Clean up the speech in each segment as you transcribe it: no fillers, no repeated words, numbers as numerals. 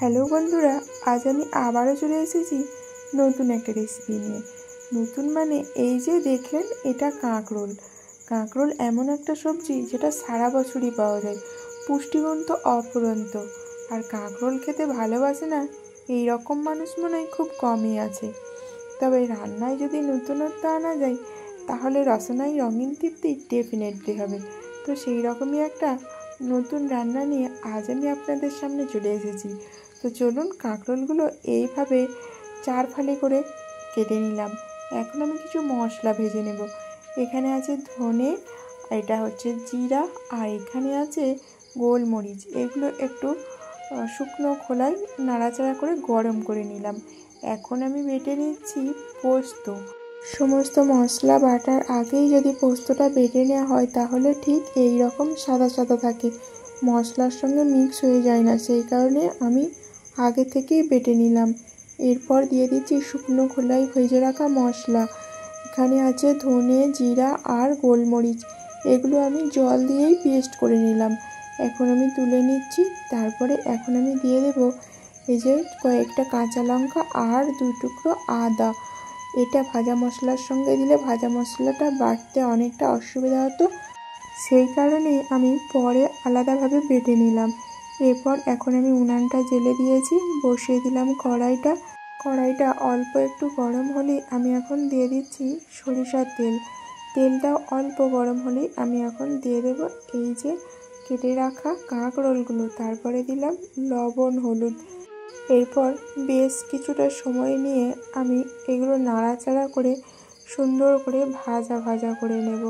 Hello বন্ধুরা, আজ আমি আবারও চলে এসেছি নতুন একটা রেসিপি নিয়ে। নতুন মানে এই যে দেখলেন, এটা কাঁকরোল। কাঁকরোল এমন একটা সবজি যেটা সারা বছরই পাওয়া যায়, পুষ্টিগুণ তো অফুরন্ত। আর কাঁকরোল খেতে ভালোবাসে না এই রকম মানুষ মনে হয় খুব কমই আছে। তবে রান্নায় যদি নতুনত্ব আনা যায় তাহলে রসনাই রঙিন তৃপ্তি ডেফিনেটলি হবে। তো সেই রকমই একটা নতুন রান্না নিয়ে আজ আমি আপনাদের সামনে চলে এসেছি। তো চলুন, কাঁকরোলগুলো এইভাবে 4 ফালি করে কেটে নিলাম। এখন আমি কিছু মশলা ভেজে নেব। এখানে আছে ধনে, এটা হচ্ছে জিরা, আর এখানে আছে গোলমরিচ। এগুলো একটু শুকনো খোলায় নাড়াচাড়া করে গরম করে নিলাম। এখন আমি বেটে নিচ্ছি পোস্ত। সমস্ত মশলা বাটার আগেই যদি পোস্তটা বেটে নেওয়া হয় তাহলে ঠিক এই রকম সাদা সাদা থাকে, মশলার সঙ্গে মিক্স হয়ে যায় না। সেই কারণে আমি আগে থেকেই বেটে নিলাম। এরপর দিয়ে দিচ্ছি শুকনো খোলায় ভেজে রাখা মশলা। এখানে আছে ধনে, জিরা আর গোলমরিচ। এগুলো আমি জল দিয়েই পেস্ট করে নিলাম। এখন আমি তুলে নিচ্ছি। তারপরে এখন আমি দিয়ে দেব এই যে কয়েকটা কাঁচা লঙ্কা আর 2 টুকরো আদা। এটা ভাজা মশলার সঙ্গে দিলে ভাজা মশলাটা বাটতে অনেকটা অসুবিধা হতো, সেই কারণে আমি পরে আলাদাভাবে বেটে নিলাম। এরপর এখন আমি উনানটা জ্বেলে দিয়েছি, বসিয়ে দিলাম কড়াইটা অল্প একটু গরম হলেই আমি এখন দিয়ে দিচ্ছি সরিষার তেল। তেলটাও অল্প গরম হলেই আমি এখন দিয়ে দেব এই যে কেটে রাখা কাঁকরোলগুলো। তারপরে দিলাম লবণ, হলুদ। এরপর বেশ কিছুটা সময় নিয়ে আমি এগুলো নাড়াচাড়া করে সুন্দর করে ভাজা করে নেব।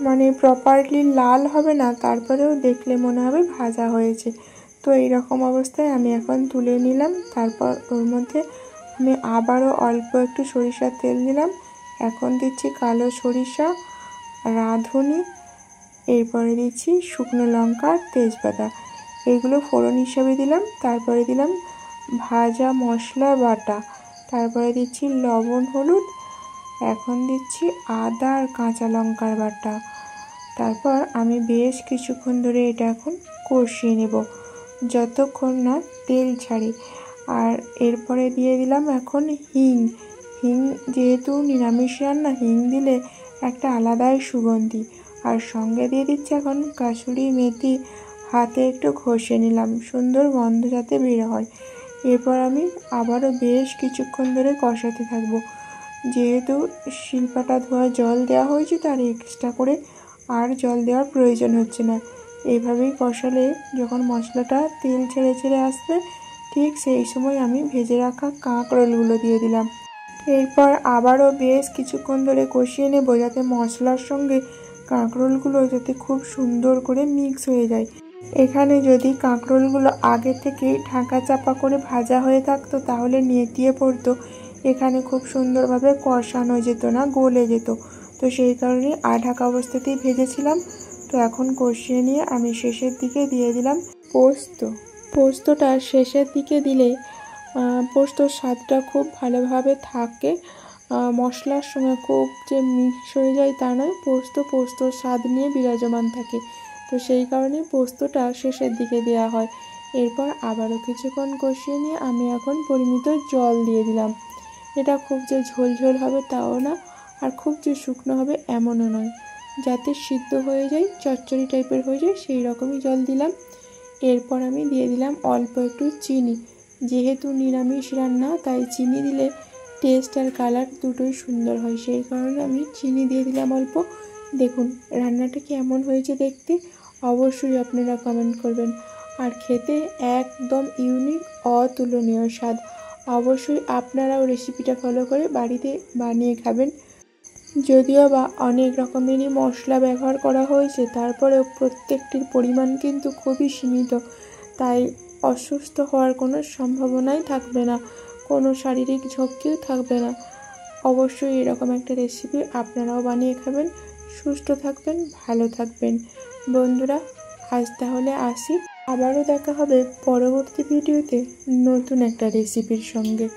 মানে প্রপারলি লাল হবে না, তারপরেও দেখলে মনে হবে ভাজা হয়েছে। তো এইরকম অবস্থায় আমি এখন তুলে নিলাম। তারপর ওর মধ্যে আমি আবারও অল্প একটু সরিষার তেল দিলাম। এখন দিচ্ছি কালো সরিষা, রাঁধুনি, এরপরে দিচ্ছি শুকনো লঙ্কা আর তেজপাতা। এগুলো ফোড়ন হিসাবে দিলাম। তারপরে দিলাম ভাজা মশলা বাটা। তারপরে দিচ্ছি লবণ, হলুদ। এখন দিচ্ছি আদা আর কাঁচা লঙ্কার বাটা। তারপর আমি বেশ কিছুক্ষণ ধরে এটা এখন কষিয়ে নেব যতক্ষণ না তেল ছাড়ে। আর এরপরে দিয়ে দিলাম এখন হিং। যেহেতু নিরামিষ রান্না, হিং দিলে একটা আলাদাই সুগন্ধি। আর সঙ্গে দিয়ে দিচ্ছি এখন কাসুরি মেথি। হাতে একটু ঘষে নিলাম, সুন্দর গন্ধ যাতে বের হয়। এরপর আমি আবারও বেশ কিছুক্ষণ ধরে কষাতে থাকবো। যেহেতু শিলপাটা ধোয়া জল দেওয়া হয়েছে, তার এক্সট্রা করে আর জল দেওয়ার প্রয়োজন হচ্ছে না। এইভাবেই কষালে যখন মশলাটা তেল ছেড়ে আসবে, ঠিক সেই সময় আমি ভেজে রাখা কাঁকরোলগুলো দিয়ে দিলাম। এরপর আবারও বেশ কিছুক্ষণ ধরে কষিয়ে নেব যাতে মশলার সঙ্গে কাঁকরোলগুলো যাতে খুব সুন্দর করে মিক্স হয়ে যায়। এখানে যদি কাঁকরোলগুলো আগে থেকেই ঢাকা চাপা করে ভাজা হয়ে থাকতো তাহলে নেতিয়ে পড়তো, এখানে খুব সুন্দরভাবে কষানো যেত না, গলে যেত। তো সেই কারণে ঢাকা অবস্থাতেই ভেজেছিলাম। তো এখন কষিয়ে নিয়ে আমি শেষের দিকে দিয়ে দিলাম পোস্তটা শেষের দিকে দিলে পোস্তর স্বাদটা খুব ভালোভাবে থাকে। মশলার সঙ্গে খুব যে মিক্স হয়ে যায় তা নয়, পোস্তর স্বাদ নিয়ে বিরাজমান থাকে। তো সেই কারণে পোস্তটা শেষের দিকে দেওয়া হয়। এরপর আবারও কিছুক্ষণ কষিয়ে নিয়ে আমি এখন পরিমিত জল দিয়ে দিলাম। এটা খুব যে ঝোল হবে তাও না, আর খুব যে শুকনো হবে এমনও নয়, যাতে সিদ্ধ হয়ে যায়, চচ্চড়ি টাইপের হয়ে যায়, সেই রকমই জল দিলাম। এরপর আমি দিয়ে দিলাম অল্প একটু চিনি। যেহেতু নিরামিষ রান্না, তাই চিনি দিলে টেস্ট আর কালার দুটোই সুন্দর হয়, সেই কারণে আমি চিনি দিয়ে দিলাম অল্প। দেখুন রান্নাটা কেমন হয়েছে দেখতে, অবশ্যই আপনারা কমেন্ট করবেন। আর খেতে একদম ইউনিক, অতুলনীয় স্বাদ। অবশ্যই আপনারাও রেসিপিটা ফলো করে বাড়িতে বানিয়ে খাবেন। যদিও বা অনেক রকমেরই মশলা ব্যবহার করা হয়েছে, তারপরেও প্রত্যেকটির পরিমাণ কিন্তু খুবই সীমিত, তাই অসুস্থ হওয়ার কোনো সম্ভাবনাই থাকবে না, কোনো শারীরিক ঝক্কিও থাকবে না। অবশ্যই এরকম একটা রেসিপি আপনারাও বানিয়ে খাবেন, সুস্থ থাকবেন, ভালো থাকবেন। বন্ধুরা, আজ তাহলে আসি। আবারও দেখা হবে পরবর্তী ভিডিওতে নতুন একটা রেসিপির সঙ্গে।